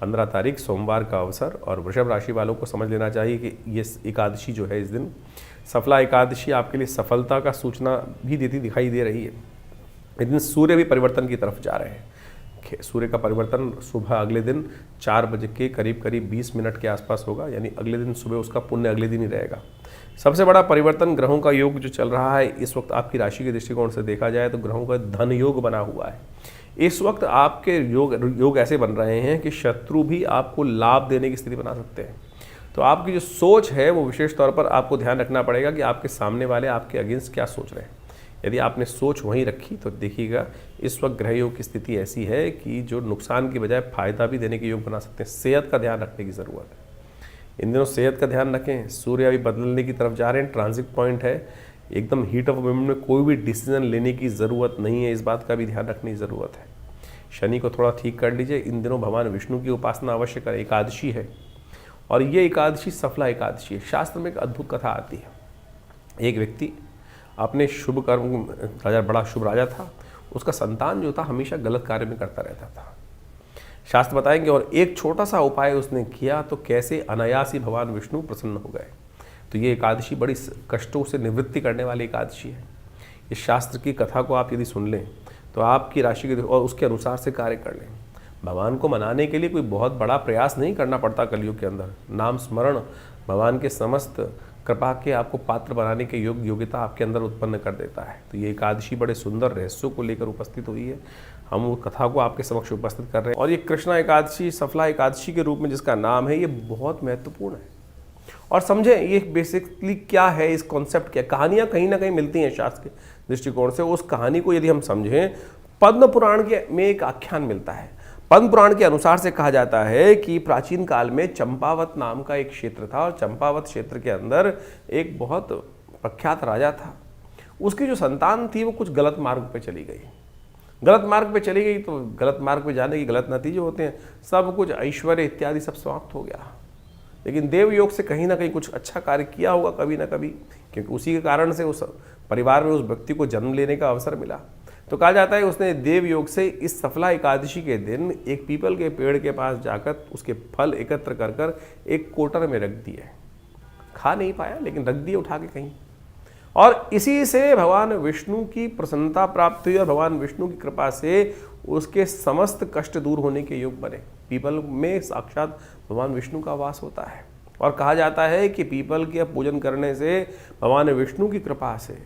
15 तारीख सोमवार का अवसर, और वृषभ राशि वालों को समझ लेना चाहिए कि ये एकादशी जो है इस दिन सफला एकादशी आपके लिए सफलता का सूचना भी देती दिखाई दे रही है। इस दिन सूर्य भी परिवर्तन की तरफ जा रहे हैं। सूर्य का परिवर्तन सुबह अगले दिन 4 बजे के करीब 20 मिनट के आसपास होगा, यानी अगले दिन सुबह उसका पुण्य अगले दिन ही रहेगा। सबसे बड़ा परिवर्तन ग्रहों का योग जो चल रहा है इस वक्त आपकी राशि के दृष्टिकोण से देखा जाए तो ग्रहों का धन योग बना हुआ है। इस वक्त आपके योग ऐसे बन रहे हैं कि शत्रु भी आपको लाभ देने की स्थिति बना सकते हैं। तो आपकी जो सोच है वो विशेष तौर पर आपको ध्यान रखना पड़ेगा कि आपके सामने वाले आपके अगेंस्ट क्या सोच रहे हैं। यदि आपने सोच वहीं रखी तो देखिएगा इस वक्त ग्रह योग की स्थिति ऐसी है कि जो नुकसान की बजाय फायदा भी देने के योग बना सकते हैं। सेहत का ध्यान रखने की ज़रूरत है। इन दिनों सेहत का ध्यान रखें। सूर्य अभी बदलने की तरफ जा रहे हैं, ट्रांजिट पॉइंट है, एकदम हीट ऑफ मोमेंट में कोई भी डिसीजन लेने की ज़रूरत नहीं है, इस बात का भी ध्यान रखने की ज़रूरत है। शनि को थोड़ा ठीक कर लीजिए। इन दिनों भगवान विष्णु की उपासना अवश्य करें। एकादशी है और ये एकादशी सफला एकादशी है। शास्त्र में एक अद्भुत कथा आती है। एक व्यक्ति अपने शुभ कर्म, राजा बड़ा शुभ राजा था, उसका संतान जो था हमेशा गलत कार्य में करता रहता था। शास्त्र बताएंगे और एक छोटा सा उपाय उसने किया तो कैसे अनायास ही भगवान विष्णु प्रसन्न हो गए। तो ये एकादशी बड़ी कष्टों से निवृत्ति करने वाली एकादशी है। इस शास्त्र की कथा को आप यदि सुन लें तो आपकी राशि के और उसके अनुसार से कार्य कर लें। भगवान को मनाने के लिए कोई बहुत बड़ा प्रयास नहीं करना पड़ता कलयुग के अंदर। नाम स्मरण भगवान के समस्त कृपा के आपको पात्र बनाने के योग्यता आपके अंदर उत्पन्न कर देता है। तो ये एकादशी बड़े सुंदर रहस्यों को लेकर उपस्थित हुई है। हम वो कथा को आपके समक्ष उपस्थित कर रहे हैं। और ये कृष्णा एकादशी सफला एकादशी के रूप में जिसका नाम है, ये बहुत महत्वपूर्ण है। और समझें ये बेसिकली क्या है, इस कॉन्सेप्ट क्या, कहानियाँ कहीं ना कहीं मिलती हैं शास्त्र के दृष्टिकोण से। उस कहानी को यदि हम समझें, पद्म पुराण के में एक आख्यान मिलता है। पद्म पुराण के अनुसार से कहा जाता है कि प्राचीन काल में चंपावत नाम का एक क्षेत्र था और चंपावत क्षेत्र के अंदर एक बहुत प्रख्यात राजा था। उसकी जो संतान थी वो कुछ गलत मार्ग पे चली गई। गलत मार्ग पे चली गई तो गलत मार्ग पे जाने के गलत नतीजे होते हैं। सब कुछ ऐश्वर्य इत्यादि सब समाप्त हो गया। लेकिन देव योग से कहीं ना कहीं कुछ अच्छा कार्य किया होगा कभी ना कभी, क्योंकि उसी के कारण से उस परिवार में उस व्यक्ति को जन्म लेने का अवसर मिला। तो कहा जाता है उसने देव योग से इस सफला एकादशी के दिन एक पीपल के पेड़ के पास जाकर उसके फल एकत्र कर कर एक कोटर में रख दिए। खा नहीं पाया लेकिन रख दिए उठा के कहीं। और इसी से भगवान विष्णु की प्रसन्नता प्राप्त हुई और भगवान विष्णु की कृपा से उसके समस्त कष्ट दूर होने के योग बने। पीपल में साक्षात भगवान विष्णु का वास होता है। और कहा जाता है कि पीपल के पूजन करने से भगवान विष्णु की कृपा से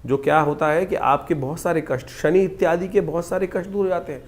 जो क्या होता है कि आपके बहुत सारे कष्ट, शनि इत्यादि के बहुत सारे कष्ट दूर हो जाते हैं।